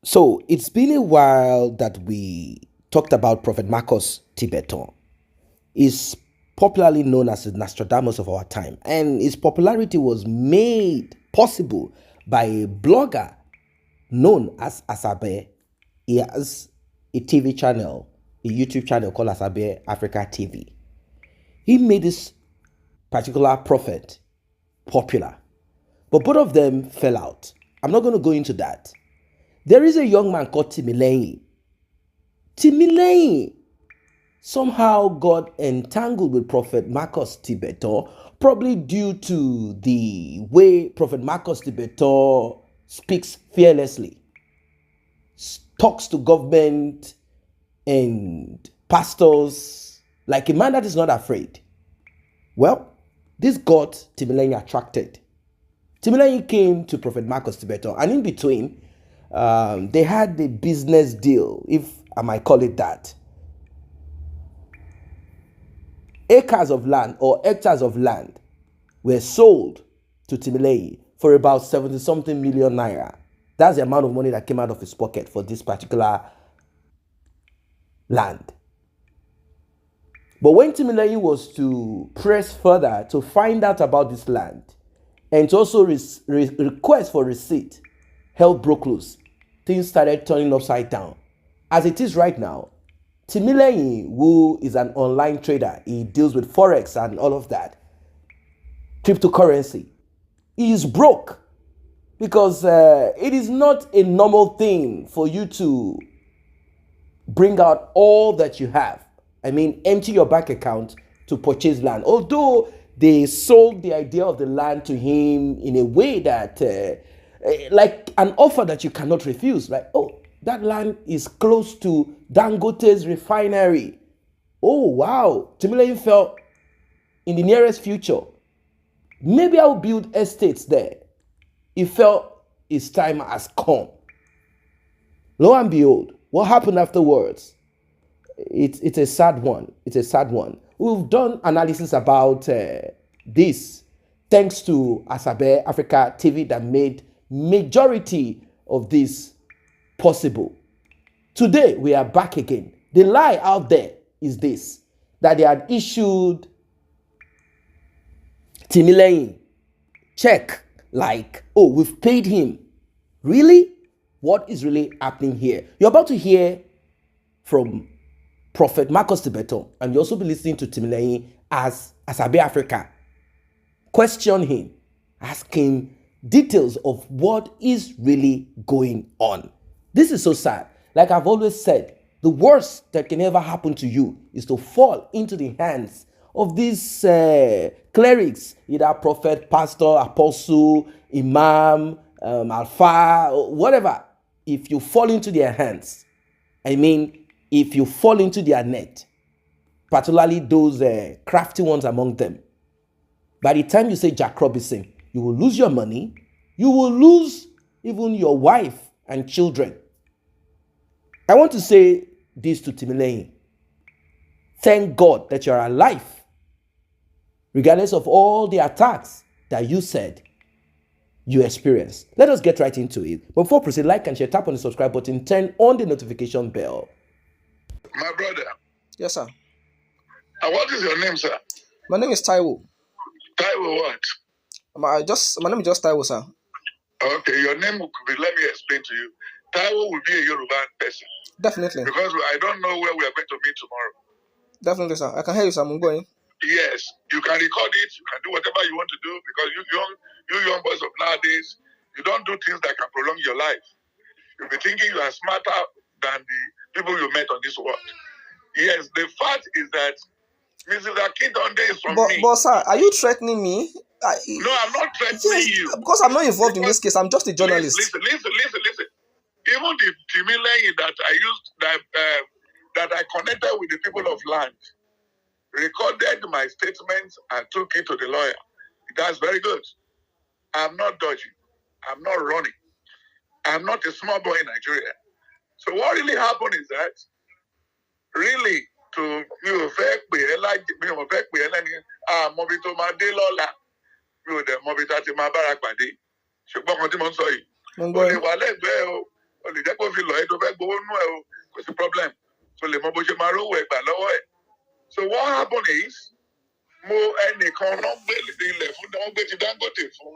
So it's been a while that we talked about Prophet Marcus Tibetan. He's popularly known as the Nostradamus of our time, and his popularity was made possible by a blogger known as Asabe. He has a TV channel, a YouTube channel called Asabe Africa TV. He made this particular prophet popular, but both of them fell out. I'm not going to go into that. There is a young man called Timileyin. Timileyin somehow got entangled with Prophet Marcus Tibetan, probably due to the way Prophet Marcus Tibetan speaks fearlessly, talks to government and pastors like a man that is not afraid. Well, this got Timileyin attracted. Timileyin came to Prophet Marcus Tibetan, and in between, they had a business deal, if I might call it that. Acres of land or hectares of land were sold to Timileyin for about 70 something million naira. That's the amount of money that came out of his pocket for this particular land. But when Timileyin was to press further to find out about this land and to also request for receipt, hell broke loose. Things started turning upside down. As it is right now, Timileyin, who is an online trader, he deals with Forex and all of that, cryptocurrency, he is broke because it is not a normal thing for you to bring out all that you have. I mean, empty your bank account to purchase land. Although they sold the idea of the land to him in a way that, like an offer that you cannot refuse. Like, oh, that land is close to Dangote's refinery. Oh, wow. Timileyin felt in the nearest future, maybe I'll build estates there. He felt his time has come. Lo and behold, what happened afterwards? It's a sad one. It's a sad one. We've done analysis about this thanks to Asabe Africa TV that made majority of this possible. Today we are back again. The lie out there is this, that they had issued Timileyin check like, oh, we've paid him. Really? What is really happening here? You're about to hear from Prophet Marcus Tibetan, and you also be listening to Timileyin as Asabe Africa. Question him, ask him details of what is really going on. This is so sad. Like I've always said, the worst that can ever happen to you is to fall into the hands of these clerics, either prophet, pastor, apostle, imam, alpha, whatever. If you fall into their hands, I mean, if you fall into their net, particularly those crafty ones among them, by the time you say Jack Robinson, you will lose your money, you will lose even your wife and children. I want to say this to Timileyin. Thank God that you're alive, regardless of all the attacks that you said you experienced. Let us get right into it. Before proceed, like and share, tap on the subscribe button, turn on the notification bell. My brother. Yes, sir. What is your name, sir? My name is Taiwo. Taiwo what? My name is just Taiwo, sir. Okay, your name could be, let me explain to you. Taiwo will be a Yoruba person. Definitely. Because I don't know where we are going to meet tomorrow. Definitely, sir. I can hear you, sir. I'm going. Yes, you can record it, you can do whatever you want to do, because you young boys of nowadays, you don't do things that can prolong your life. You'll be thinking you are smarter than the people you met on this world. Yes, the fact is that Mrs. Akindonde is from me. But sir, are you threatening me? No, I'm not threatening you. Because I'm not involved in this case. I'm just a journalist. Listen. Even the Timileyin that I used, that I connected with the people of land, recorded my statements and took it to the lawyer. That's very good. I'm not dodging. I'm not running. I'm not a small boy in Nigeria. So what really happened is that, really, to you affect me, Mobito Madelola, you the Mobita Timabara Padi, Shubon Timon Soy. o lè jẹ́ kó fi lọ ẹ́ tó fẹ́ gbowó nú ẹ o kò sí problem so lè mọ bó ṣe máa rówó ẹgbà lọ́wọ́ ẹ̀. So what happened is mo ẹnìkan náà gbé ilẹ̀ fún wọn gbé ti Dangote fún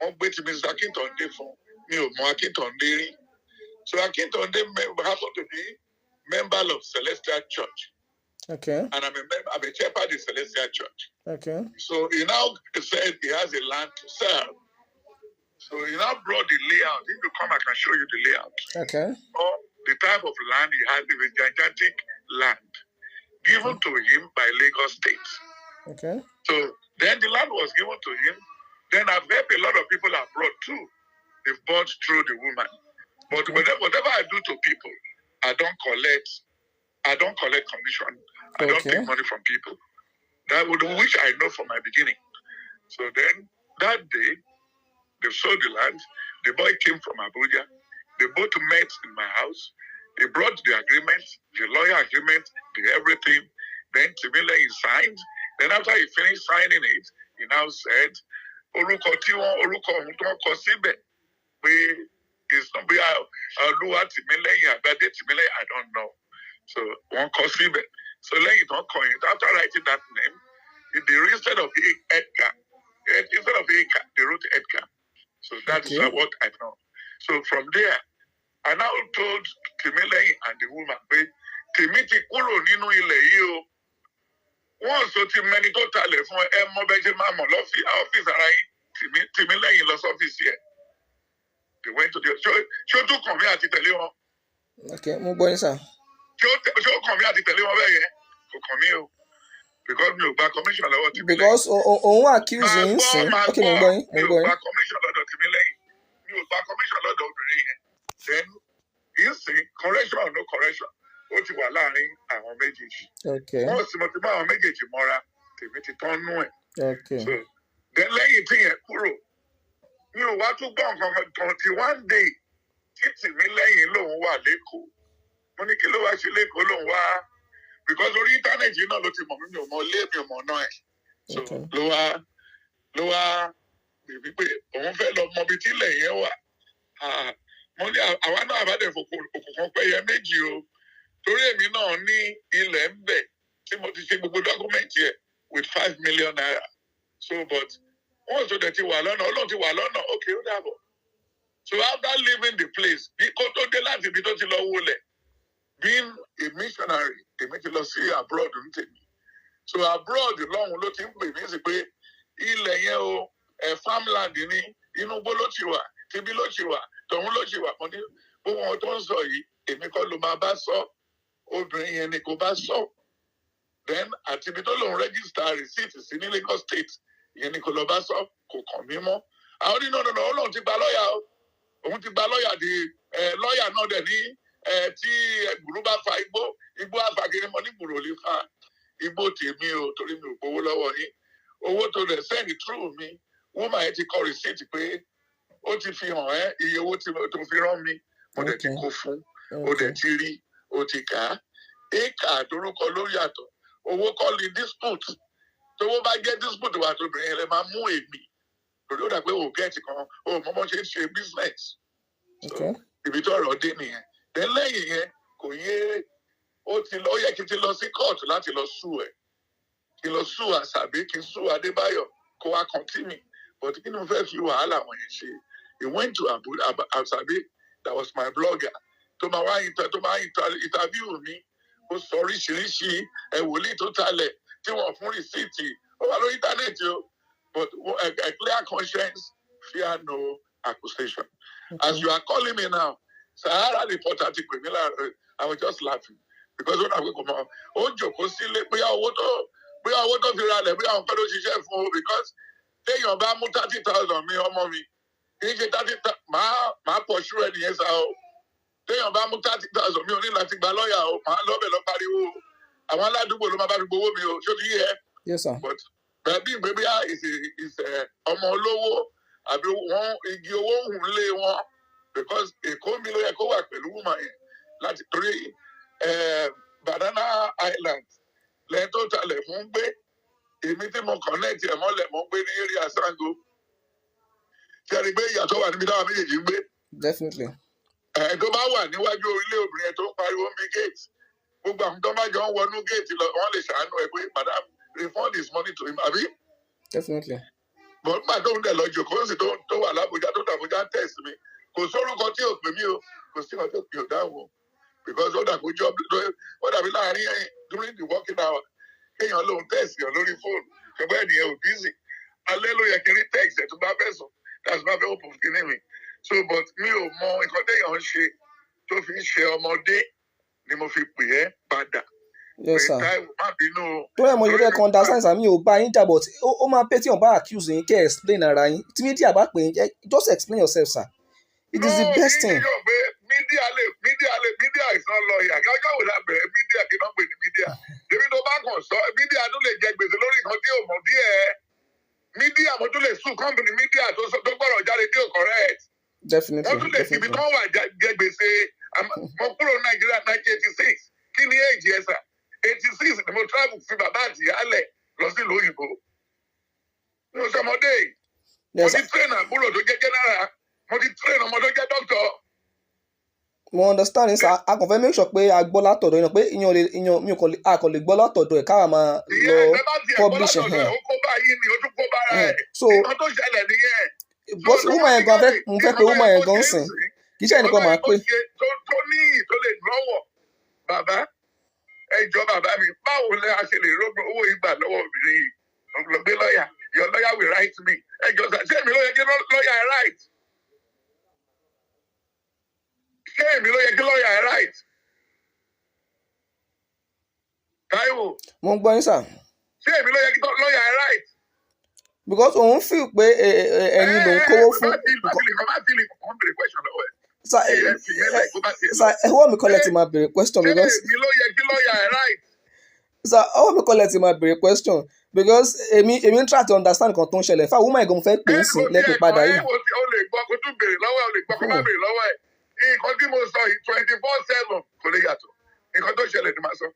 wọn gbé ti Mr. Akintonde fún mi ò mọ Akintonde rí. So Akintonde happened to be member of Celestial Church. Okay. And I'm a shepherd in Celestial Church. Okay. So he now said he has a land to sell. So he now brought the layout. If you come, I can show you the layout. Okay. Or the type of land he has is a gigantic land given to him by Lagos State. Okay. So then the land was given to him. Then I've helped a lot of people abroad too. They've bought through the woman. But whatever I do to people, I don't collect commission. I don't take money from people. That would which I know from my beginning. So then that day, they sold the land. The boy came from Abuja. They both met in my house. They brought the agreement, the lawyer agreement, the everything. Then Timile he signed. Then after he finished signing it, he now said, "Orúkọ tí wọ́n orúkọ ohun tó kọ síbẹ̀ pé it's not be Olúwa Tìmílẹ́yìn Àgbàdé Tìmílẹ́yìn, I don't know." So wọ́n kọ síbẹ̀. So lẹ́yìn tó kọ yẹn, after writing that name, instead of Edgar, they wrote Edgar. So that is what I know. So from there, I now told Tìmílẹ́yìn and the woman pé Tìmí ti kúrò nínú ilẹ̀ yìí o. Wọ́n sọ ti mẹ́ni tó talẹ̀ fún ẹ mọ́ bẹ́ẹ̀ ṣe máa mọ̀ ọ́fíìsì ara yín Tìmílẹ́yìn lọ sọ́fíìsì ẹ̀. They went to the ṣé ó tún kàn mí àti tẹ̀lé wọn. Okay, mo gbọ́ yín sà. Ṣé ó kàn mí àti tẹ̀lé wọn bẹ́ẹ̀ yẹn? Kò kàn mí o. Because mi ò gba commission lọ́wọ́ Tìmílẹ́yìn. Because òun accuse yín sí. Okay, mo gbọ́ yín. Mi ò gba commission lọ́dọ̀ Tìmílẹ́yìn. Mi ò gba commission lọ́dọ̀ obìnrin yẹn. Then you see correction or no correction ó ti wà láàrin àwọn méjèèjì. Okay. Wọ́n sì mọ̀ tí bá àwọn méjèèjì mọ́ra tèmi ti tán nú ẹ̀. Okay. So then lẹ́yìn tí yẹn kúrò mi ò wá tún gbọ́ nǹkan kan tí one day tí Tìmílẹ́yìn lòun wà lẹ́kọ̀ọ́. Mo ní kí ló wá ṣe lẹ́kọ̀ọ́ lòun wá because orí íńtánẹ́ẹ̀tì náà ló ti mọ̀ mí mi ò mọ ilé mi ò mọ̀ náà ẹ̀. So ló wá bèbí pé òun fẹ́ lọ mọ ibi tí ilẹ̀ yẹn wà. Mo ní àwa náà àbádẹ́ òkùnkùn pẹ́yẹ méjì o. Torí èmi náà ní ilẹ̀ ń bẹ̀ tí mo ti ṣe gbogbo dọ́kúmẹ́ǹtì ẹ̀ with 5 million naira. So but wọ́n sọ dẹ̀ ti wà lọ́nà Ọlọ́run ti wà lọ́nà okay ó dàbọ̀. So after leaving the place bí kò tó dé láti ibi tó ti lọ wọlé being a missionary èmi ti lọ sí abroad ní tèmi. So abroad lọ́hùn ló ti ń pè mí sí pé ilẹ̀ yẹn o farmland ní inú gbó ló ti wà tibí ló ti wà tọ̀hún ló ti wà mo ní bó wọn tó ń sọ yìí èmi kọ́ ló máa bá sọ. Obìnrin yẹn ni kò bá sọ then àti ibi tó lòun register receipt sí ní Lagos State yẹn ni kò lọ bá sọ kò kàn mí mọ́. Àwọn onínà ọ̀nà Ọlọ́run ti gba lọ́ọ̀yà o òun ti gba lọ́ọ̀yà di lọ́ọ̀yà náà dẹ̀ ní tí gbùrú bá fa igbó àfàkiri mọ́ ní gbùrú ò lè fa igbó tèmi o torí mi ò gbowó lọ́wọ́ yín owó tó dẹ̀ send through mi woman yẹn ti kọ receipt pé ó ti fi hàn iye owó tó fi rán mi mo dẹ̀ ti kó fún ó dẹ̀ ti rí ó ti kà á éèkà àdórúkọ ló yàtọ̀ owó kọ́ ni dispute tówó bá jẹ́ dispute wà tóbìnrin rẹ máa mú èmi lórí ó dà pé òun gẹ́ẹ̀tì kan òun mọ́mọ́ ṣe ń ṣe business ibi tó ọ̀rọ̀ dé nìyẹn then lẹ́yìn yẹn kò yé ó yẹ kí n ti lọ sí court láti lọ sue ẹ̀ kí n lọ sue Àṣàbí kí n sue Adébáyọ̀ kó wá continue but kí ni mo fẹ́ fi wàhálà wọ̀nyẹn ṣe he went to Àṣàbí that was my blogger tó máa interview mi ó sọ oríṣiríṣi wòlíì tó talẹ̀ tí wọ́n fún rìsíìtì ó wà lórí íńtánẹ́ẹ̀tì o but a clear conscience fear no accusation. As you are calling me now Sahara reporter ti pè mí láàárọ̀ I was just laughing because ó dàgbé kò mọ ó jòkó sílé bóyá owó tó fi ralẹ̀ bóyá àwọn pẹ́lú ṣiṣẹ́ fún o because téèyàn bá mú 30,000 mi ọmọ mi kì í ṣe 30,000 máa pọ̀ ṣúrò ẹnìyẹn sá o. Téèyàn bá mú 30,000 mi ò ní láti gba lọ́ọ̀yà o màá lọ́bẹ̀ lọ pariwo àwọn aládùúgbò ló máa bá mi gbowó mi o ṣó ti yẹ. Yes sir. But bẹ̀bí ìgbébíyà ọmọ olówó àbí wọn igi owó hùn lé wọn because Èkó mi ló yẹ kó wà pẹ̀lú wùmà yẹn láti torí Banana Island lẹ́yìn tó talẹ̀ fún gbé èmi tí mo connect ẹ̀ mọ́lẹ̀ mo gbé ní area Sango ṣe rí i pé ìyàtọ̀ wà níbi táwọn méjèèjì ń gbé. Definitely. tó bá wà níwájú ilé obìnrin tó ń pariwo ń bí gate gbogbo àwọn tó bá jọ ń wọnú gate lọ wọ́n lè ṣàánú ẹ pé madam refund his money to him àbí. Definitely. bọ́n nígbà tó ń dẹ̀ lọ jòkó sí tó wà lábújá tó dàbújá test mi kò sórúkọ tí ò pè mí o kò sí ọjọ́ pé ò dáhùn o because ó dàbí job ó dàbí láàrin during the working hour kéèyàn lóun test yàn lórí fóònù ṣùgbọ́n ènìyàn ò busy alẹ́ ló yẹ kí n rí text ẹ̀ tó bá fẹ́ sùn that's my very open kìíní mi so but mi ò mọ nǹkan téèyàn ń ṣe tó fi ń ṣe ọmọdé ni mo fi pè é padà. Yes, sir. Má bínú o. Tó yẹ mo yẹ kẹ́ understand sir, mi ò bá yín jà but ó máa pẹ́ tí wọ́n bá accuse yín kẹ́ explain ara yín tí media bá pè yín just explain yourself sir. It is the best thing. Media is not lawyer. Ọjọ́ wo la bẹ̀rẹ̀ media kí wọ́n pè ní media. Èmi tó bá kàn sọ media tó lè jẹ gbèsè lórí nǹkan tí ò mọ̀ díẹ̀. Media mo tún lè sue company media tó gbọ́dọ̀ jáde tí ò correct. Definitely. Wọ́n tún lè ibi kan wà jẹ gbèsè. Mo kúrò Nàìjíríà 1986. Kí ni èjì ẹ̀ sà? 86 ni mo travel fi bàbá àti ìyálẹ̀ lọ sí ìlú òyìnbó. Mo sọmọdé yìí. Mo ti train àbúrò tó jẹ́ general. Mo ti train ọmọ tó jẹ́ doctor. Mo understand sir, a kàn fẹ́ make sure pé a gbọ́ látọ̀dọ̀ yín pé ìyàn mi a kàn lè gbọ́ látọ̀dọ̀ ẹ̀ káwa máa lọ publish ẹ̀. Ó kó bá yín ni ó tún kó bá ẹ̀. So nǹkan tó ṣẹlẹ̀ nìyẹn. bọ́sì woman yẹn gan mo fẹ́ pé woman yẹn gan sìn kì í ṣe ẹnìkan máa pé. tó ní ìyì tó lè lọ́wọ́ bàbá ẹjọ́ bàbá mi báwo lẹ a ṣe lè rọ́gbọ̀n owó ìgbà lọ́wọ́ obìnrin yìí ọ̀gbọ̀gbẹ́ lọ́ọ̀yà your lawyer will write me ẹjọ́ ṣé èmi ló yẹ kí lọ́ọ̀yà ẹ̀ right. Ṣé èmi ló yẹ kí lọ́ọ̀yà ẹ̀ right? Táíwò. Mo ń gbọ́ yín sà. Ṣé èmi ló yẹ kí lọ́ọ̀yà ẹ̀ right? Because òun feel pé ẹ̀yin ló ń kówó fún. Sir, ẹ̀wọ́ mi kọ́lẹ̀ ti máa béèrè question because. Ṣé èmi ló yẹ kí lọ́ọ̀yà ẹ̀ right? Sir, ẹ̀wọ́ mi kọ́lẹ̀ ti máa béèrè question because èmi ń try to understand nǹkan tó ń ṣẹlẹ̀ fáwọn woman ìgbọ̀n fẹ́ pè é sí lẹ́pẹ̀ padà yìí. O lè gbọ́ kó tún béèrè lọ́wọ́ ẹ̀ o lè gbọ́ kó má béèrè lọ́wọ́ ẹ̀. Nǹkan tí mo sọ yìí 24/7 kò lè yàtọ̀. Nǹkan tó ṣẹlẹ̀ ni màá sọ.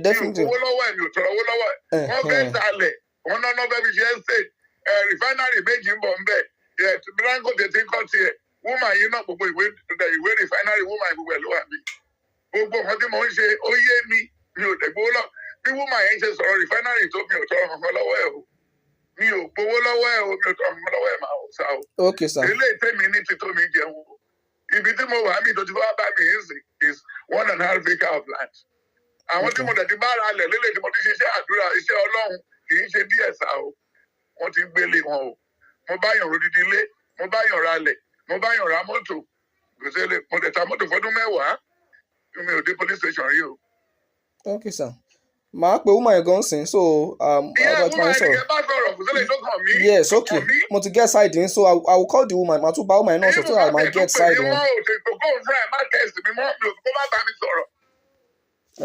Definitely. Mi ò owó lọ́wọ́ ẹ̀ mi ò tọrọ owó lọ́wọ́ ẹ̀. Wọ́n fẹ́ talẹ̀ wọ́n náà fẹ́ fi ṣe estate refinery méjì ń bọ̀ ń bẹ̀ Dangote ti ń kọ́ tiẹ̀ woman yìí náà gbogbo ìwé refinery woman gbogbo ẹ̀ ló wà mí. Gbogbo nǹkan tí mo ń ṣe ó yé mi ò tẹ̀ gbowó lọ bí woman yẹn ṣe sọ̀rọ̀ refinery tó mi ò tọrọ kankan lọ́wọ́ ẹ̀ o mi ò gbowó lọ́wọ́ ẹ̀ o mi ò tọrọ kankan lọ́wọ́ ẹ̀ máa ò sá o. Okay sir. Eléyìí tèmi ní ti tó mi jẹun o. Ibi tí mo wà mí tó ti wá bá mi yìí sí is 1.5 acre of land. Àwọn tí mo dẹ̀ ti bá ara lẹ̀ lélẹ̀ tí mo ti ṣiṣẹ́ àdúrà iṣẹ́ Ọlọ́run kì í ṣe díẹ̀ sá o. Wọ́n ti gbélé wọn o. Mo bá yàn rodidi ilé, mo bá yàn ralẹ̀, mo bá yàn ra mọ́tò. Gbèsè lè mo dẹ̀ ta mọ́tò fọdún 10. Mi ò dé police station rí o. Okay sir. Màá pe woman yẹn gan sìn so ìyá woman yẹn bá sọ̀rọ̀ kò sílẹ̀ tó kàn mí. Yes, okay. Mo ti get side yín so I will call the woman. Màá tún bá woman yẹn náà sọ so I might get side wọn. Ìwọ ò ṣètò kó o fún ẹ̀ má tẹ̀sí mi mọ́ mi ò kó má bá mi sọ̀rọ̀.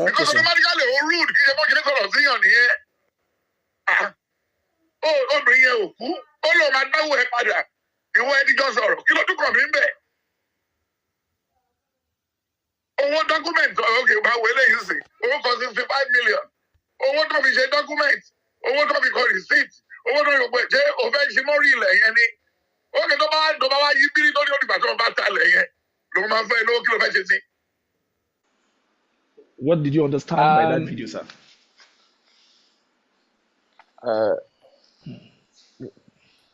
Because automatically o rude kí ṣe mọ́ kí ní sọ̀rọ̀ síyàn nìyẹn. Obìnrin yẹn ò kú ó lọ máa dáwọ́ ẹ padà ìwọ ẹni jọ sọ̀rọ̀ kí ló tún kàn mí ń bẹ̀. Owó dọ́kúmẹ̀ntì ọ̀gẹ̀ bá wọlé yìí sí owó kan 65 million. Owó tó fi ṣe document owó tó fi kọ receipt owó tó fi pè ṣé o fẹ́ ṣe mọ́rí ilẹ̀ yẹn ni ó kè tó bá wá yí bírí lórí òdìgbà tó bá ta ilẹ̀ yẹn ló máa fẹ́ lówó kí ló fẹ́ ṣe sí. What did you understand by that video, sir?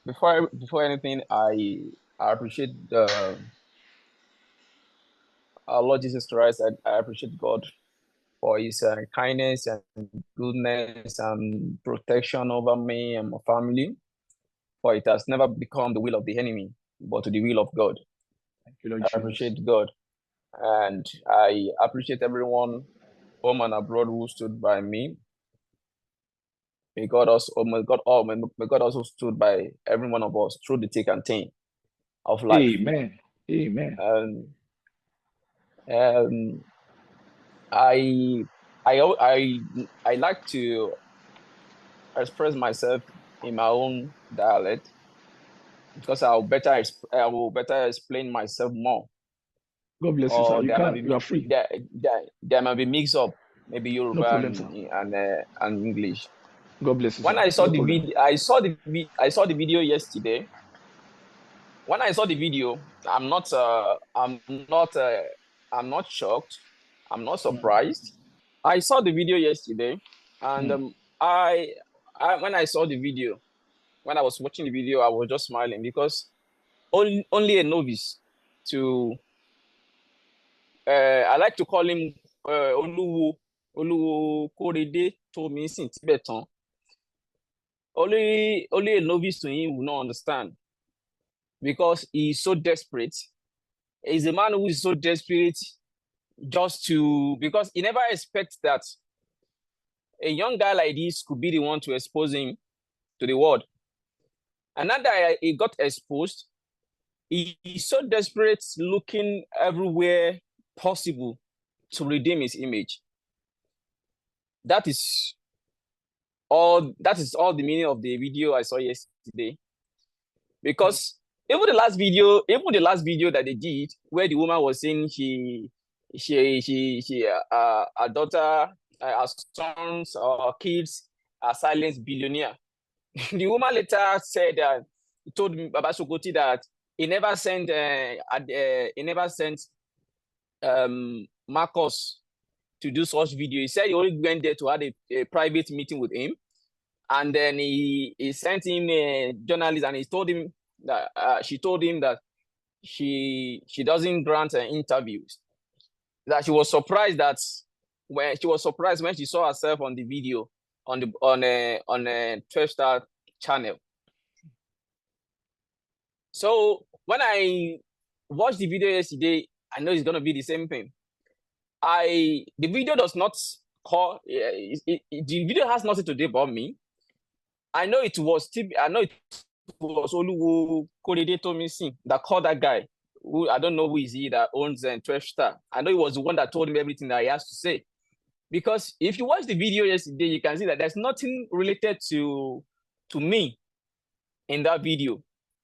Before anything, I appreciate our Lord Jesus Christ. I appreciate God for his kindness and goodness and protection over me and my family. For it has never become the will of the enemy, but to the will of God. Thank you, Lord I appreciate God. And I appreciate everyone, home and abroad, who stood by me. May God also stood by every one of us through the thick and thin of life. Amen. Amen. I like to express myself in my own dialect because I will better explain myself more. God bless you, sir. You are free. There might be mix up, maybe Yoruba and English. God bless you. When I saw the video, I saw the video yesterday. when I saw the video, I'm not shocked. I'm not surprised. I saw the video yesterday, and I when I saw the video, when I was watching the video, I was just smiling because only a novice to I like to call him Oluwo Korede told me in Tibetan. Only a novice to him will not understand because he's so desperate. He's a man who is so desperate because he never expects that a young guy like this could be the one to expose him to the world. And now that he got exposed, he's so desperate, looking everywhere possible to redeem his image. That is all the meaning of the video I saw yesterday. Because even the last video that they did, where the woman was saying her daughter, her sons or kids are silent billionaire. The woman later said that, told Baba Sokoti that he never sent Marcus to do such video. He said he only went there to have a private meeting with him, and then he sent him a journalist, and he told him that she told him that she doesn't grant interviews. That she was surprised when she saw herself on the video on a 12-star channel. So when I watched the video yesterday, I know it's gonna be the same thing. The video does not call. The video has nothing to do about me. I know it was Oluwo Korede Tomisin that called that guy. Who I don't know who is he that owns 12-star. I know he was the one that told him everything that he has to say. Because if you watch the video yesterday, you can see that there's nothing related to me in that video.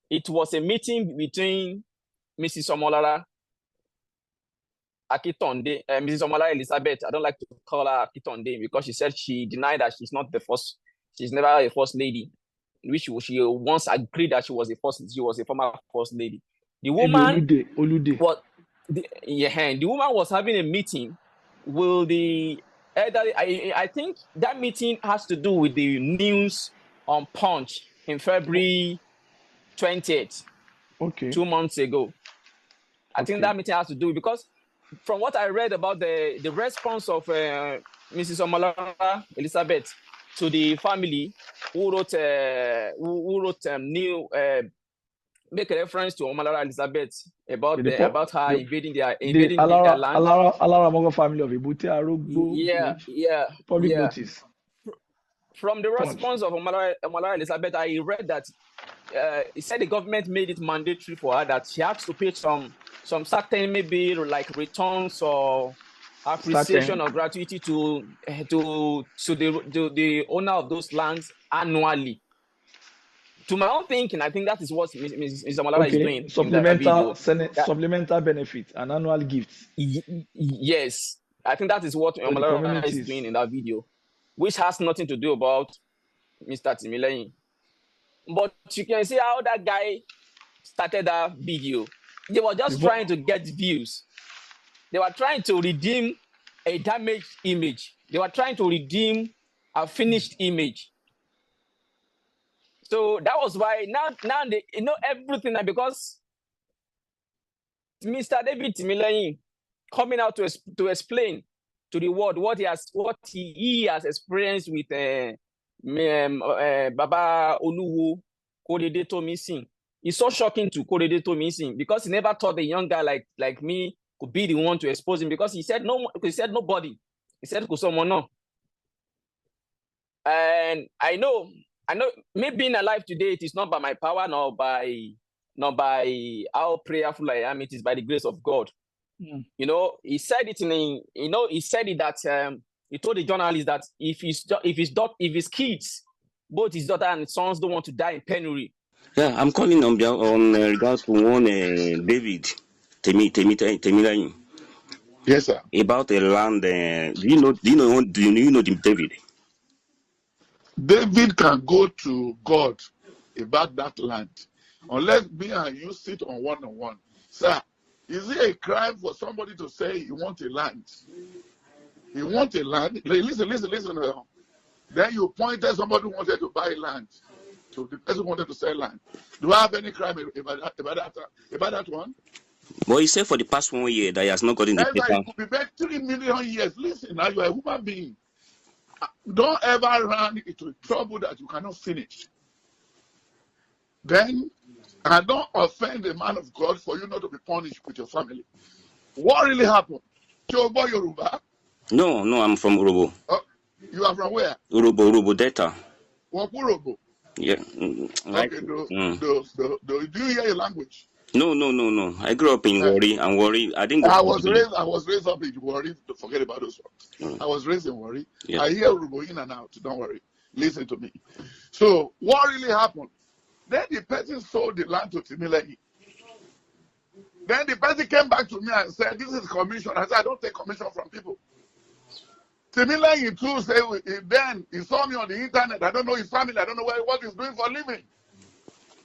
It was a meeting between Mrs. Omolara Akitonde, Mrs. Omolara Elizabeth. I don't like to call her Akitonde because she said she denied that she's never a first lady, which she once agreed that she was a former first lady. The woman Olude. The woman was having a meeting with the elderly. I think that meeting has to do with the news on Punch in February 20th. Okay. 2 months ago. I think that meeting has to do because from what I read about the response of Mrs. Omolara Elizabeth to the family who wrote make a reference to Omolara Elizabeth about her invading their land. Alara family of Ibute Arugbo. Yeah. Public notice. From the response of Omolara Elizabeth, I read that he said the government made it mandatory for her that she had to pay some certain maybe like returns or appreciation or gratuity to the owner of those lands annually. To my own thinking, I think that is what Ms. Omolara is doing. Supplemental benefit and annual gifts. Yes, I think that is what Omolara is doing in that video, which has nothing to do about Mr. Timileyin. But you can see how that guy started that video. They were just trying to get views. They were trying to redeem a damaged image. They were trying to redeem a finished image. So that was why now they know everything, because Mr. David Timileyin coming out to explain to the world what he has experienced with Baba Oluwo Korede Tomisin. It's so shocking to Korede Tomisin because he never thought a young guy like me could be the one to expose him, because he said nobody. He said someone no. And I know me being alive today, it is not by my power nor by how prayerful I am. It is by the grace of God. Mm. You know, he said it that he told the journalist that if his kids, both his daughter and his sons, don't want to die in penury. Yeah, I'm calling on regards to one David Temileyin. Yes, sir. About a land. Do you know David? David can go to God about that land. Unless me and you sit on one-on-one. Sir, is it a crime for somebody to say he wants a land? He wants a land. Listen. Then you pointed somebody who wanted to buy land. So the person wanted to sell land. Do I have any crime about that one? But he said for the past 1 year that he has not gotten the That's paper. why it could be back 3 million years. Listen, now you are a human being. Don't ever run into trouble that you cannot finish. Then, and don't offend the man of God for you not to be punished with your family. What really happened? Chobo Yoruba? No, I'm from Urobo. You are from where? Urobo Delta. Wapurobo. Yeah. Okay, do you hear your language? No. I grew up in Warri, and Warri, I didn't go I to was raised up in Warri. Don't forget about those ones. I was raised in Warri. Yeah. I hear Urobo in and out. Don't worry. Listen to me. So, what really happened? Then the person sold the land to Timilehi. Then the person came back to me and said, this is commission. I said, I don't take commission from people. Timilehi too said, then he saw me on the internet. I don't know his family. I don't know what he's doing for a living.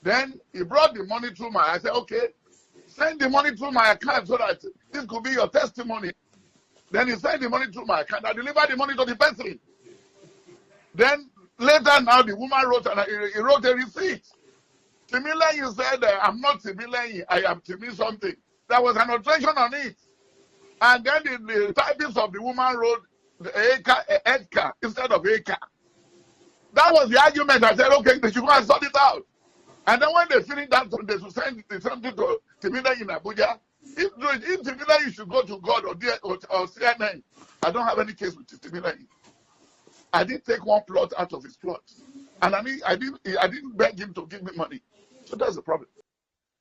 Then he brought the money through I said, okay, send the money through my account so that this could be your testimony. Then he sent the money through my account. I delivered the money to the person. Then later now the woman wrote he wrote a receipt. Timilehi said, I'm not Timilehi, I am Timi something. There was an alteration on it. And then the typist of the woman wrote the Edka instead of Eka. That was the argument. I said, okay, they should go and sort it out. And then when they finished that, they should send something to Timilehi in Abuja. If Timilehi should go to God or CNN, I don't have any case with Timilehi. I didn't take one plot out of his plot. And I didn't beg him to give me money. So that's the problem.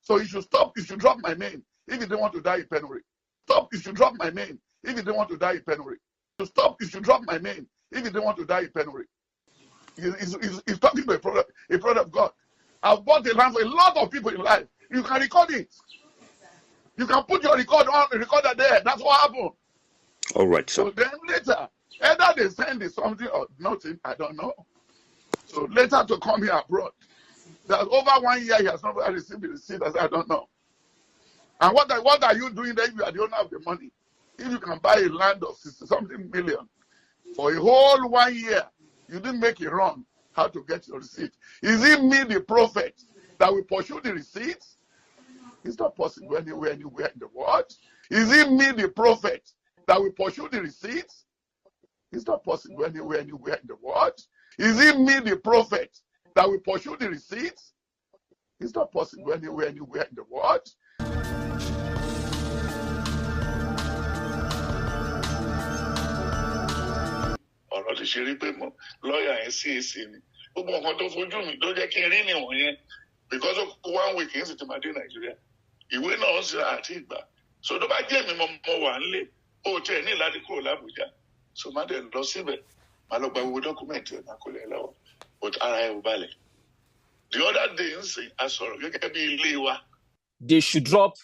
So you should stop. You should drop my name if you don't want to die in penury. Stop. You should drop my name if you don't want to die in penury. Stop. You should drop my name if you don't want to die in penury. He's talking to a product of God. I've bought a land for a lot of people in life. You can record it. You can put your recorder there. That's what happened. All right, sir. So then later, either they send it something or nothing, I don't know. So later to come here abroad, that over 1 year he has not received the receipt. I don't know. And what are you doing there if you are the owner of the money? If you can buy a land of 60-something million for a whole 1 year, you didn't make a run how to get your receipt. Is it me, the prophet, that will pursue the receipts? It's not possible anywhere in the world. Is it me, the prophet, that will pursue the receipts? It's not possible anywhere in the world. Is it me, the prophet, that will pursue the receipts? It's not possible anywhere in the world. Ọ̀rọ̀ ti ṣe rí pé lọ́ọ̀yà yẹn CAC ni. Gbogbo nǹkan tó fojú mi ló jẹ́ kí n rí níwọ̀n yẹn. Because ó kó 1 week kì í sì ti máa dé Nàìjíríà. Ìwé náà ń ṣe àti ìgbà. So tó bá jẹ́ mi mo wà nílé, ó tiẹ̀ ní láti kúrò l'Ábùjá. So má dẹ̀ lọ síbẹ̀. Má lọ gba gbogbo dọ́kúmẹ̀ntì ẹ̀ máa kó lẹ̀ lọ́wọ́. But ara ẹ̀ ò balẹ̀. The other day ń sìn asọ̀rọ̀ gẹ́gẹ́ bí ilé wa. They should drop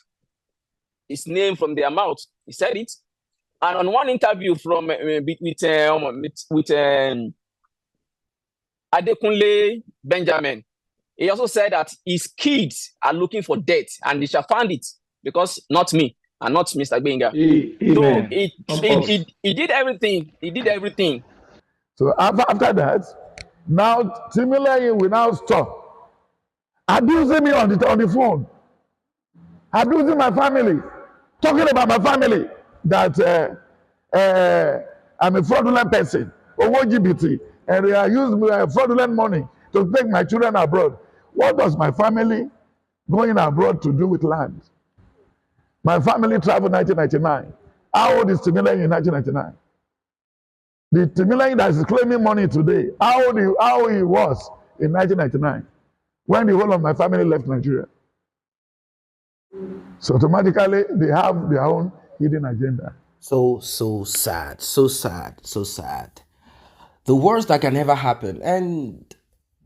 his name from their mouth. He said it. And on one interview from with Adekunle Benjamin, he also said that his kids are looking for death and they shall find it because not me and not Mr. Gbenga. So he did everything. He did everything. So after that, now Timilehi will now stop abusing me on the phone, abusing my family, talking about my family, that I'm a fraudulent person, OGBT, and they are using fraudulent money to take my children abroad. What does my family going abroad to do with land? My family traveled 1999. How old is Timilehi in 1999? The Timilehi that is claiming money today, how old he was in 1999 when the whole of my family left Nigeria. So automatically they have their own hidden agenda. So sad. The worst that can ever happen. And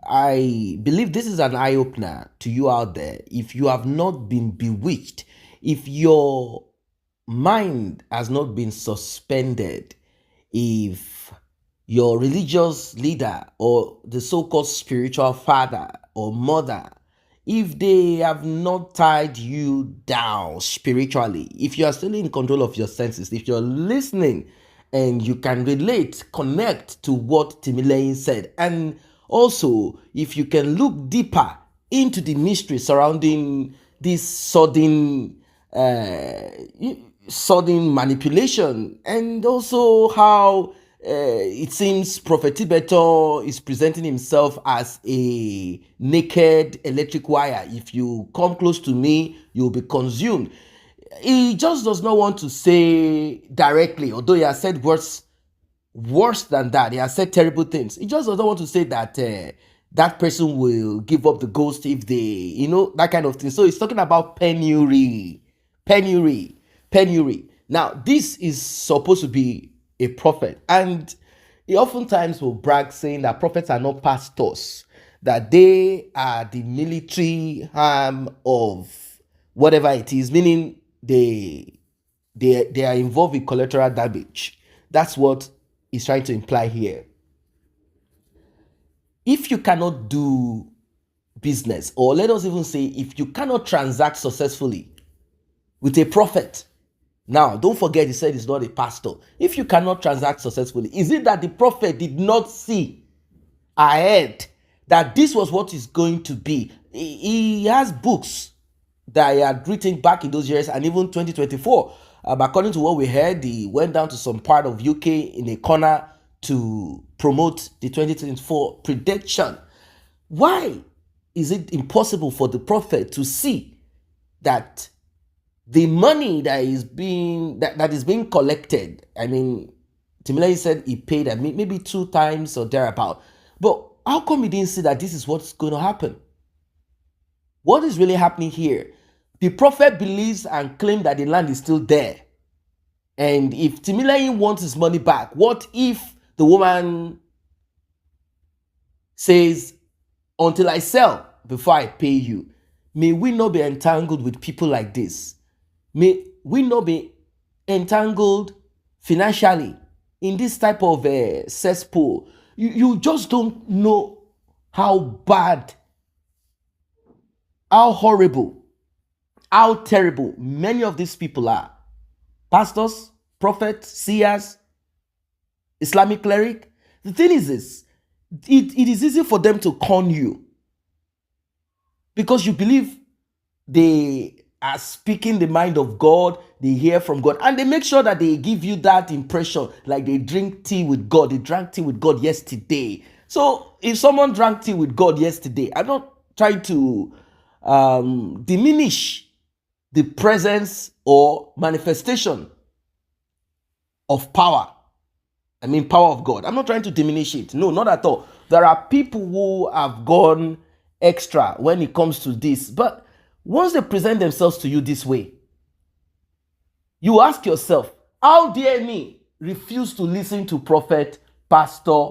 I believe this is an eye-opener to you out there. If you have not been bewitched, if your mind has not been suspended, if your religious leader or the so-called spiritual father or mother if they have not tied you down spiritually, if you are still in control of your senses, if you're listening and you can relate, connect to what Timileyin said, and also if you can look deeper into the mystery surrounding this sudden manipulation, and also how it seems Prophet Tibetan is presenting himself as a naked electric wire. If you come close to me, you'll be consumed. He just does not want to say directly, although he has said words worse than that. He has said terrible things. He just doesn't want to say that that person will give up the ghost if they, that kind of thing. So he's talking about penury. Now, this is supposed to be a prophet, and he oftentimes will brag saying that prophets are not pastors, that they are the military arm of whatever it is, meaning they are involved in collateral damage. That's what he's trying to imply here. If you cannot do business, or let us even say, if you cannot transact successfully with a prophet, now don't forget he said he's not a pastor. If you cannot transact successfully, is it that the prophet did not see ahead that this was what is going to be? He has books that he had written back in those years, and even 2024. According to what we heard, he went down to some part of UK in a corner to promote the 2024 prediction. Why is it impossible for the prophet to see that the money that is being collected? I mean, Timileyin said he paid, maybe 2 times or thereabout. But how come he didn't see that this is what's going to happen? What is really happening here? The prophet believes and claims that the land is still there. And if Timileyin wants his money back, what if the woman says, until I sell before I pay you? May we not be entangled with people like this. May we not be entangled financially in this type of cesspool. You just don't know how bad, how horrible, how terrible many of these people are. Pastors, prophets, seers, Islamic cleric. The thing is this, it is easy for them to con you because you believe they are speaking the mind of God, they hear from God, and they make sure that they give you that impression like they drink tea with God. They drank tea with God yesterday. So if someone drank tea with God yesterday, I'm not trying to diminish the presence or manifestation of power. I mean, power of God. I'm not trying to diminish it. No, not at all. There are people who have gone extra when it comes to this. But once they present themselves to you this way, you ask yourself, how dare me refuse to listen to prophet, pastor,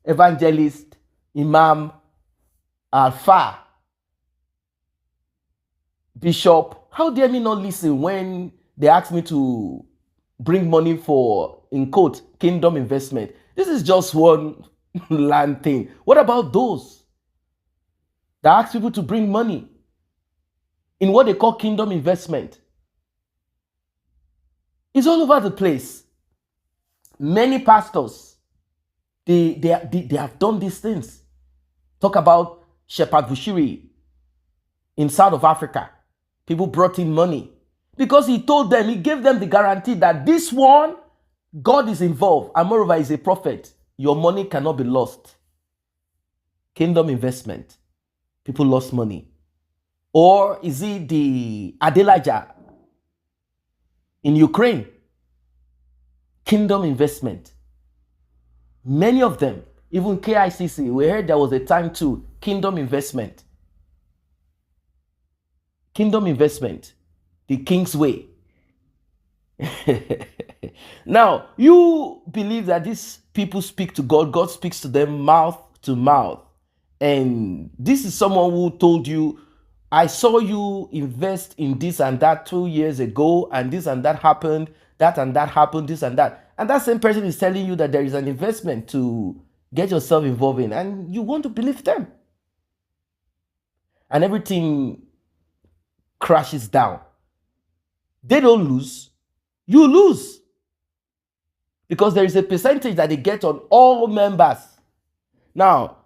evangelist, imam, alpha, bishop? How dare me not listen when they ask me to bring money for, in quote, kingdom investment? This is just one land thing. What about those that ask people to bring money in what they call kingdom investment? It's all over the place. Many pastors, they have done these things. Talk about Shepherd Bushiri in South of Africa. People brought in money because he told them, he gave them the guarantee that this one, God is involved, and moreover, is a prophet. Your money cannot be lost. Kingdom investment. People lost money. Or is it the Adelaja in Ukraine? Kingdom investment. Many of them, even KICC, we heard there was a time to kingdom investment. Kingdom investment. The King's Way. Now, you believe that these people speak to God, God speaks to them mouth to mouth. And this is someone who told you, I saw you invest in this and that 2 years ago, and this and that happened, that and that happened, this and that. And that same person is telling you that there is an investment to get yourself involved in, and you want to believe them. and everything crashes down. They don't lose, you lose. Because there is a percentage that they get on all members. Now,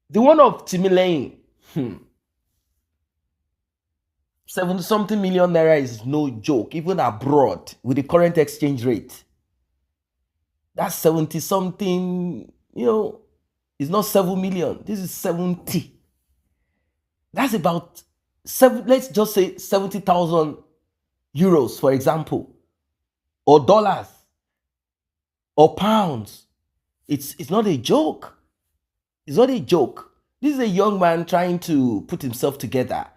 the one of Timileyin, 70-something million naira is no joke, even abroad with the current exchange rate. That's 70-something, it's not 7 million. This is 70. That's about let's just say 70,000 euros, for example, or dollars, or pounds. It's not a joke. It's not a joke. This is a young man trying to put himself together.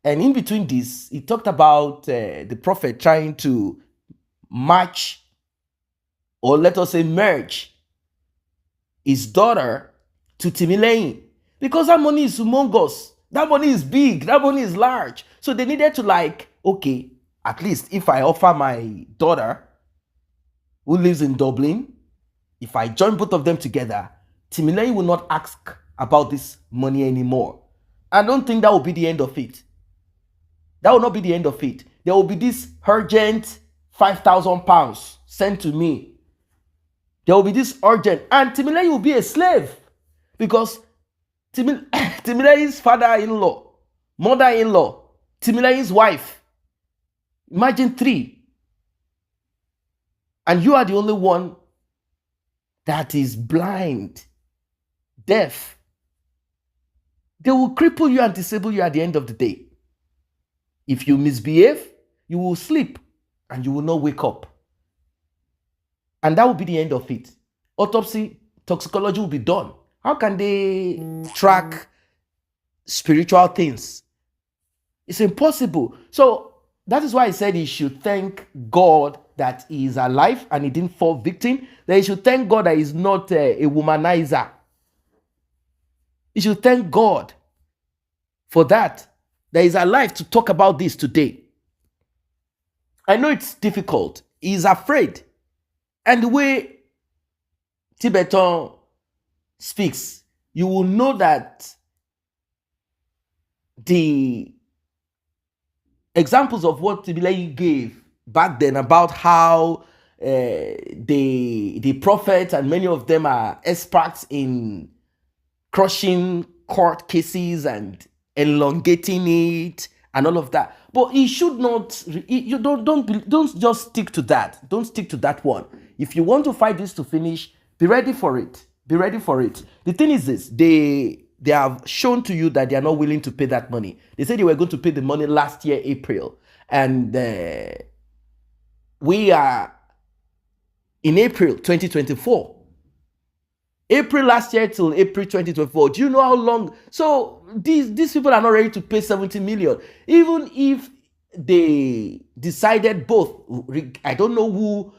And in between this, he talked about the prophet trying to match, or let us say merge, his daughter to Timileyin. Because that money is humongous. That money is big. That money is large. So they needed to okay, at least if I offer my daughter, who lives in Dublin, if I join both of them together, Timileyin will not ask about this money anymore. I don't think that will be the end of it. That will not be the end of it. There will be this urgent 5,000 pounds sent to me. There will be this urgent, and Timileyin will be a slave, because Timileyin's father-in-law, mother-in-law, Timileyin's wife, imagine 3, and you are the only one that is blind, deaf. They will cripple you and disable you at the end of the day. If you misbehave, you will sleep and you will not wake up. And that will be the end of it. Autopsy, toxicology will be done. How can they track spiritual things? It's impossible. So that is why I said he should thank God that he is alive and he didn't fall victim. That he should thank God that he's not a womanizer. He should thank God for that he's alive to talk about this today. I know it's difficult. He's afraid. And the way Tibetan speaks, you will know that the examples of what Timileyin gave back then about how the prophets and many of them are experts in crushing court cases and elongating it and all of that. But he should not. You don't just stick to that. Don't stick to that one. If you want to fight this to finish, be ready for it. Be ready for it. The thing is this: they have shown to you that they are not willing to pay that money. They said they were going to pay the money last year, April, and we are in April 2024. April last year till April 2024. Do you know how long? So these people are not ready to pay 70 million. Even if they decided both, I don't know who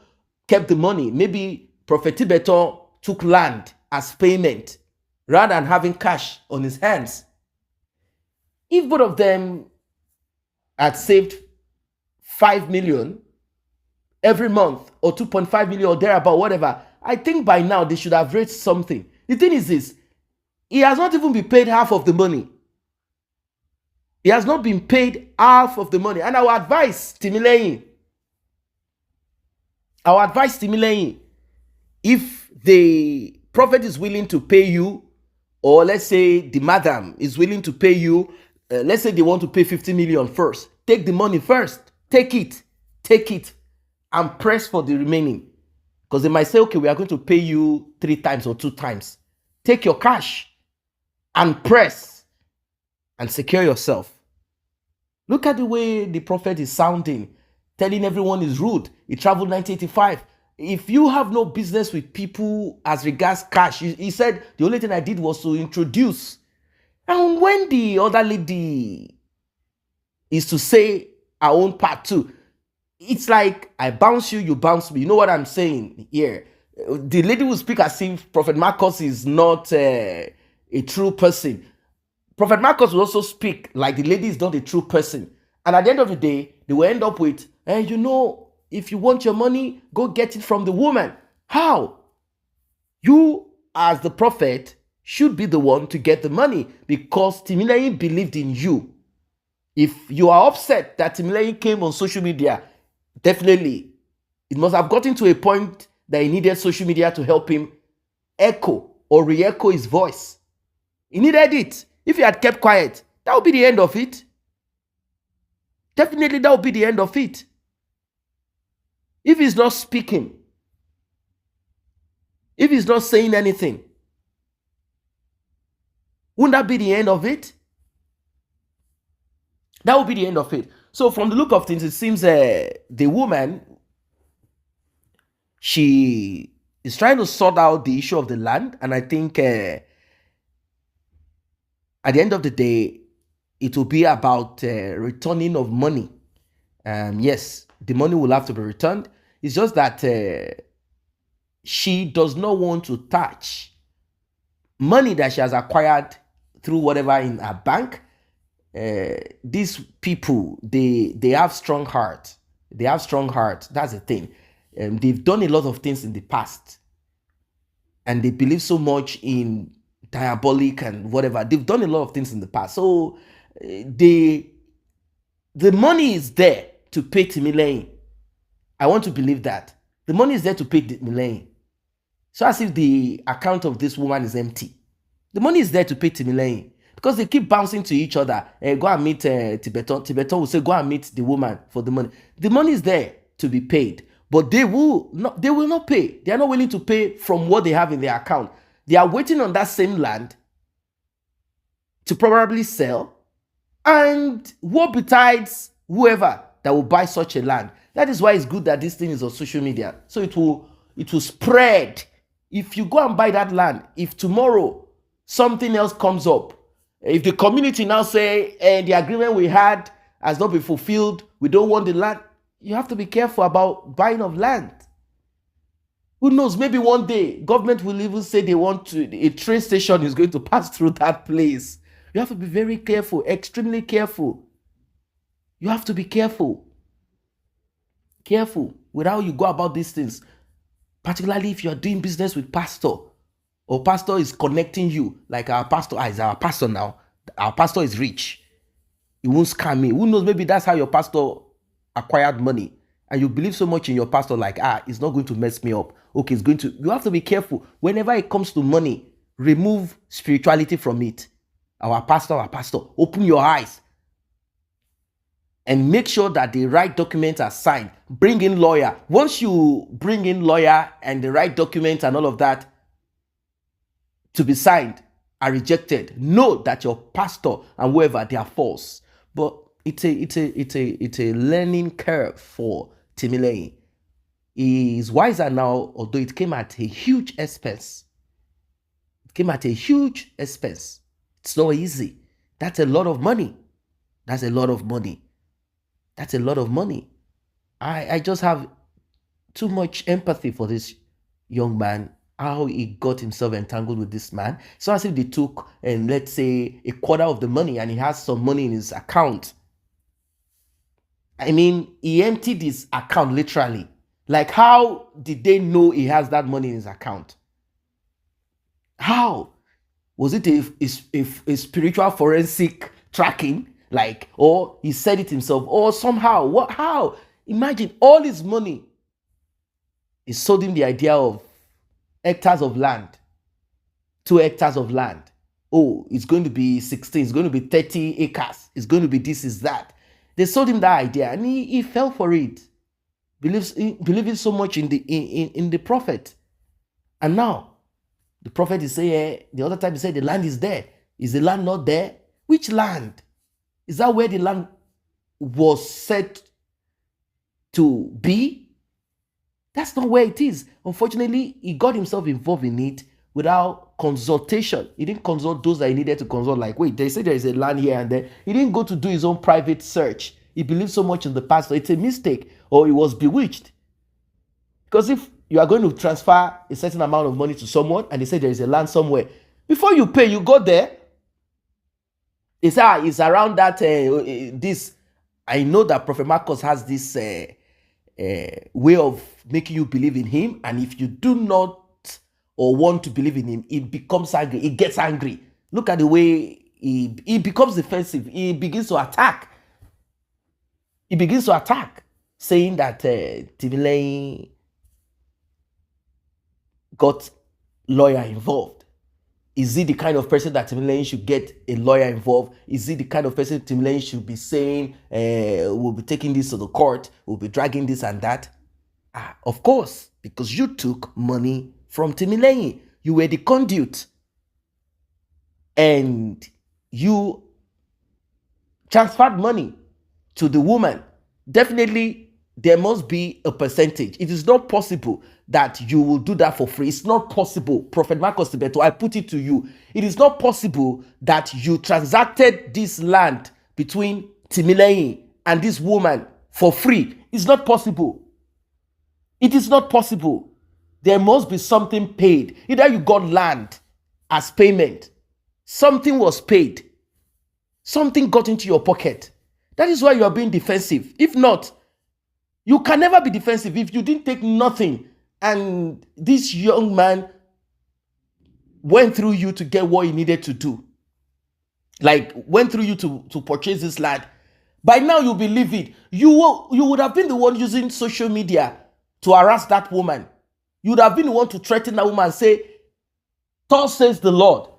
kept the money. Maybe Prophet Tibetan took land as payment rather than having cash on his hands. If both of them had saved 5 million every month, or 2.5 million, or thereabout, whatever, I think by now they should have raised something. The thing is this: he has not even been paid half of the money. He has not been paid half of the money. And our advice, Timileyin, if the prophet is willing to pay you, or let's say the madam is willing to pay you, let's say they want to pay 50 million first. Take the money first. Take it, and press for the remaining. Because they might say, okay, we are going to pay you 3 times or 2 times. Take your cash and press and secure yourself. Look at the way the prophet is sounding, telling everyone is rude. He traveled 1985. If you have no business with people as regards cash, he said, the only thing I did was to introduce. And when the other lady is to say our own part too, it's like I bounce you, you bounce me. You know what I'm saying here? The lady will speak as if Prophet Marcus is not a true person. Prophet Marcus will also speak like the lady is not a true person. And at the end of the day, they will end up with, if you want your money, go get it from the woman. How? You, as the prophet, should be the one to get the money because Timileyin believed in you. If you are upset that Timileyin came on social media, definitely it must have gotten to a point that he needed social media to help him echo or re-echo his voice. He needed it. If he had kept quiet, that would be the end of it. Definitely that would be the end of it. If he's not speaking, if he's not saying anything, wouldn't that be the end of it? That would be the end of it. So from the look of things, it seems the woman, she is trying to sort out the issue of the land. And I think at the end of the day, it will be about returning of money. Yes, the money will have to be returned. It's just that she does not want to touch money that she has acquired through whatever in her bank. These people, they have strong heart. They have strong heart. That's the thing. They've done a lot of things in the past. And they believe so much in diabolic and whatever. They've done a lot of things in the past. So the money is there to pay Timileyin. I want to believe that. The money is there to pay Timileyin. So as if the account of this woman is empty. The money is there to pay Timileyin. Because they keep bouncing to each other. Go and meet Tibetan. Tibetan will say, go and meet the woman for the money. The money is there to be paid. But they will not pay. They are not willing to pay from what they have in their account. They are waiting on that same land to probably sell. And what besides whoever that will buy such a land? That is why it's good that this thing is on social media. So it will spread. If you go and buy that land, if tomorrow something else comes up, if the community now say, the agreement we had has not been fulfilled, we don't want the land, you have to be careful about buying of land. Who knows, maybe one day government will even say they want a train station is going to pass through that place. You have to be very careful, extremely careful. You have to be careful. Careful with how you go about these things. Particularly if you are doing business with pastor, or pastor is connecting you, like our pastor is our pastor now. Our pastor is rich. He won't scam me. Who knows, maybe that's how your pastor acquired money. And you believe so much in your pastor, like, it's not going to mess me up. Okay, it's going to. You have to be careful. Whenever it comes to money, remove spirituality from it. Our pastor, open your eyes. And make sure that the right documents are signed. Bring in lawyer. Once you bring in lawyer and the right documents and all of that to be signed are rejected, know that your pastor and whoever, they are false. But it's a learning curve for Timileyin. He is wiser now, although it came at a huge expense. It came at a huge expense. It's not easy. That's a lot of money. That's a lot of money. That's a lot of money. I just have too much empathy for this young man, how he got himself entangled with this man. So as if they took, let's say, a quarter of the money and he has some money in his account. I mean, he emptied his account literally. Like, how did they know he has that money in his account? How? Was it a spiritual forensic tracking? Like, or he said it himself, or somehow, what? How? Imagine all his money. He sold him the idea of hectares of land, 2 hectares of land. Oh, it's going to be 16, it's going to be 30 acres, it's going to be this, is that. They sold him that idea, and he fell for it. Believing so much in the prophet, and now the prophet is saying, the other time he said the land is there. Is the land not there? Which land? Is that where the land was set to be? That's not where it is. Unfortunately, he got himself involved in it without consultation. He didn't consult those that he needed to consult. Like, wait, they say there is a land here and there. He didn't go to do his own private search. He believed so much in the pastor. It's a mistake, or he was bewitched. Because if you are going to transfer a certain amount of money to someone and they say there is a land somewhere, before you pay, you go there. It's around that, this. I know that Prophet Marcus has this way of making you believe in him. And if you do not or want to believe in him, he becomes angry. He gets angry. Look at the way he becomes defensive. He begins to attack. Saying that Timileyin got lawyer involved. Is he the kind of person that Timileyin should get a lawyer involved? Is he the kind of person Timileyin should be saying, we'll be taking this to the court, we'll be dragging this and that? Of course, because you took money from Timileyin. You were the conduit. And you transferred money to the woman. Definitely, there must be a percentage. It is not possible that you will do that for free. It's not possible. Prophet Marcus Tibetan, I put it to you. It is not possible that you transacted this land between Timileyin and this woman for free. It's not possible. It is not possible. There must be something paid. Either you got land as payment, something was paid, something got into your pocket. That is why you are being defensive. If not, you can never be defensive if you didn't take nothing and this young man went through you to get what he needed to do. Like, went through you to purchase this land. By now, you believe it. You would have been the one using social media to harass that woman. You would have been the one to threaten that woman and say, "Thus says the Lord,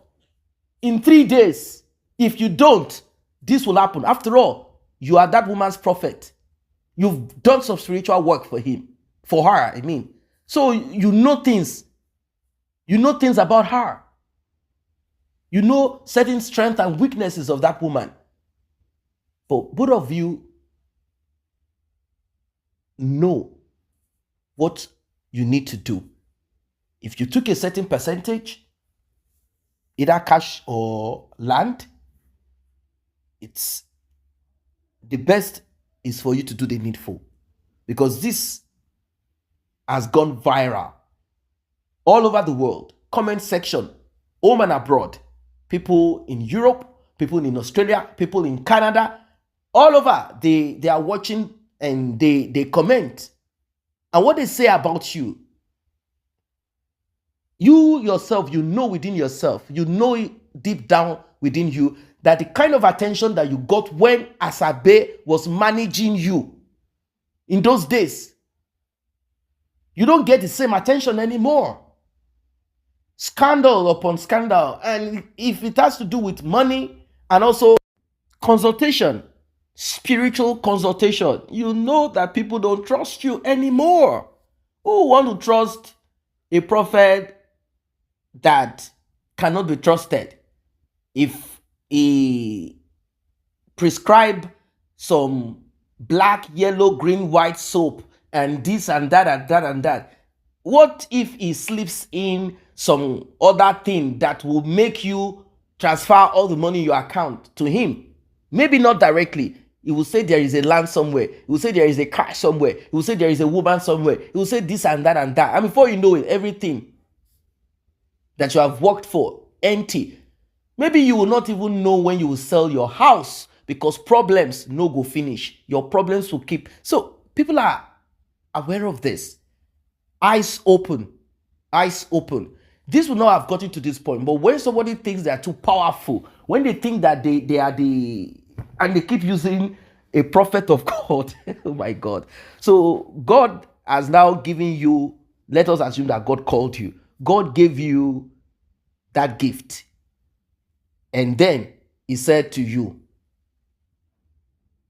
in 3 days, if you don't, this will happen." After all, you are that woman's prophet. You've done some spiritual work for her, I mean. So you know things. You know things about her. You know certain strengths and weaknesses of that woman. But both of you know what you need to do. If you took a certain percentage, either cash or land, it's the best is for you to do the needful, because this has gone viral all over the world. Comment section, home and abroad, people in Europe, people in Australia, people in Canada, all over, they are watching and they comment. And what they say about you, you yourself, you know within yourself, you know deep down within you that the kind of attention that you got when Asabe was managing you in those days, you don't get the same attention anymore. Scandal upon scandal. And if it has to do with money and also consultation, spiritual consultation, you know that people don't trust you anymore. Who want to trust a prophet that cannot be trusted? If he prescribe some black, yellow, green, white soap and this and that and that and that, what if he slips in some other thing that will make you transfer all the money in your account to him? Maybe not directly. He will say there is a land somewhere. He will say there is a car somewhere. He will say there is a woman somewhere. He will say this and that and that. And before you know it, everything that you have worked for, empty. Maybe you will not even know when you will sell your house, because problems no go finish. Your problems will keep. So people are aware of this. Eyes open. Eyes open. This would not have gotten to this point. But when somebody thinks they are too powerful, when they think that they are and they keep using a prophet of God, oh my God. So God has now given you, let us assume that God called you. God gave you that gift. And then he said to you,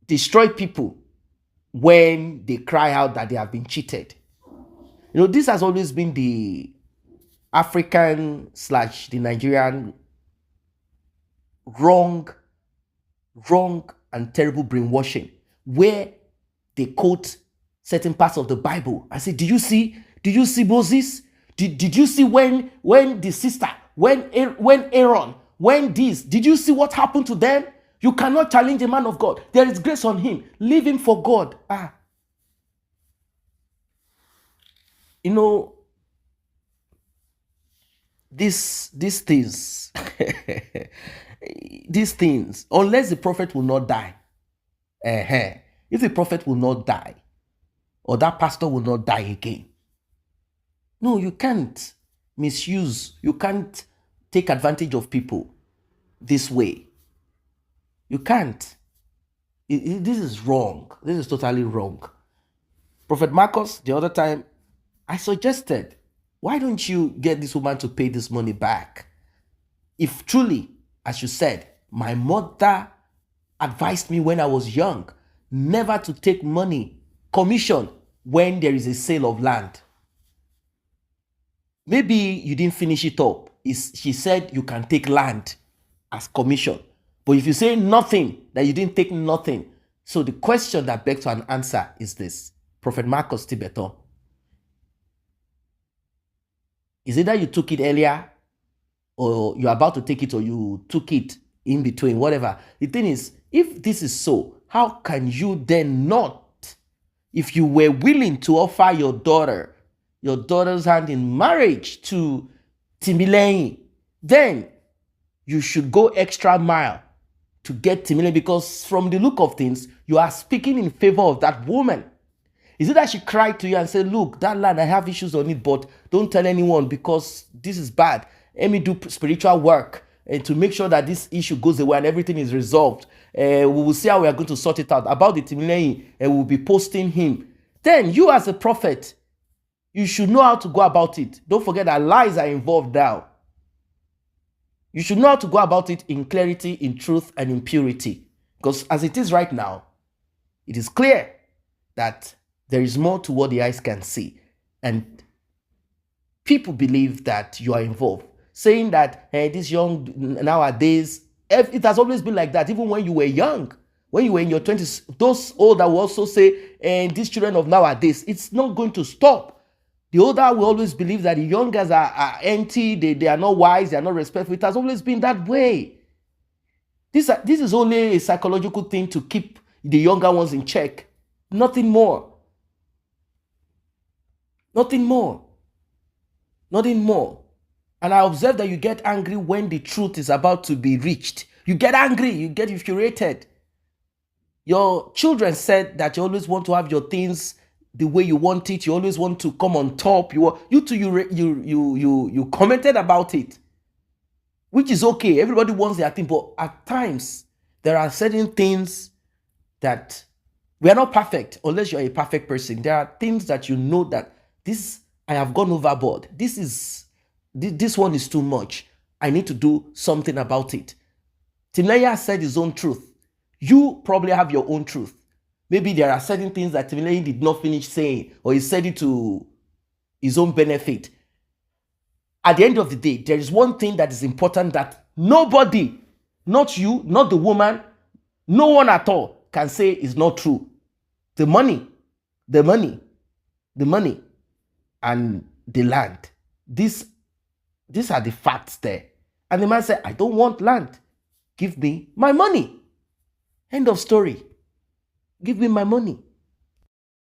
destroy people when they cry out that they have been cheated. You know, this has always been the African / the Nigerian wrong and terrible brainwashing, where they quote certain parts of the Bible and say, did you see Moses? Did you see when the sister, when Aaron, when this, did you see what happened to them? You cannot challenge a man of God. There is grace on him. Leave him for God. You know, these things, these things, unless the prophet will not die. If the prophet will not die, or that pastor will not die again. No, you can't. misuse, you can't take advantage of people this way. You can't. This is wrong. This is totally wrong. Prophet Marcus, the other time, I suggested, why don't you get this woman to pay this money back? If truly, as you said, my mother advised me when I was young, never to take money, commission, when there is a sale of land. Maybe you didn't finish it up. She said you can take land as commission. But if you say nothing, that you didn't take nothing. So the question that begs to an answer is this. Prophet Marcus Tibetan, is it that you took it earlier, or you're about to take it, or you took it in between, whatever? The thing is, if this is so, how can you then not, if you were willing to offer your daughter's hand in marriage to Timileyin, then you should go extra mile to get Timileyin, because from the look of things, you are speaking in favor of that woman. Is it that she cried to you and said, look, that land, I have issues on it, but don't tell anyone because this is bad. Let me do spiritual work and to make sure that this issue goes away and everything is resolved. We will see how we are going to sort it out. About the Timileyin, and we'll be posting him. Then you as a prophet, you should know how to go about it. Don't forget that lies are involved now. You should know how to go about it in clarity, in truth, and in purity. Because as it is right now, it is clear that there is more to what the eyes can see. And people believe that you are involved. Saying that, hey, this young nowadays, it has always been like that. Even when you were young, when you were in your 20s, those older will also say, and these children of nowadays, it's not going to stop. The older will always believe that the youngers are empty, they are not wise, they are not respectful. It has always been that way. This is only a psychological thing to keep the younger ones in check. Nothing more. Nothing more. Nothing more. And I observe that you get angry when the truth is about to be reached. You get angry, you get infuriated. Your children said that you always want to have your things the way you want it. You always want to come on top. You commented about it, which is okay. Everybody wants their thing, but at times there are certain things that we are not perfect unless you're a perfect person. There are things that you know that this, I have gone overboard. This one is too much. I need to do something about it. Timileyin said his own truth. You probably have your own truth. Maybe there are certain things that Timileyin did not finish saying, or he said it to his own benefit. At the end of the day, there is one thing that is important that nobody, not you, not the woman, no one at all can say is not true. The money, and the land. These are the facts there. And the man said, I don't want land. Give me my money. End of story. Give me my money.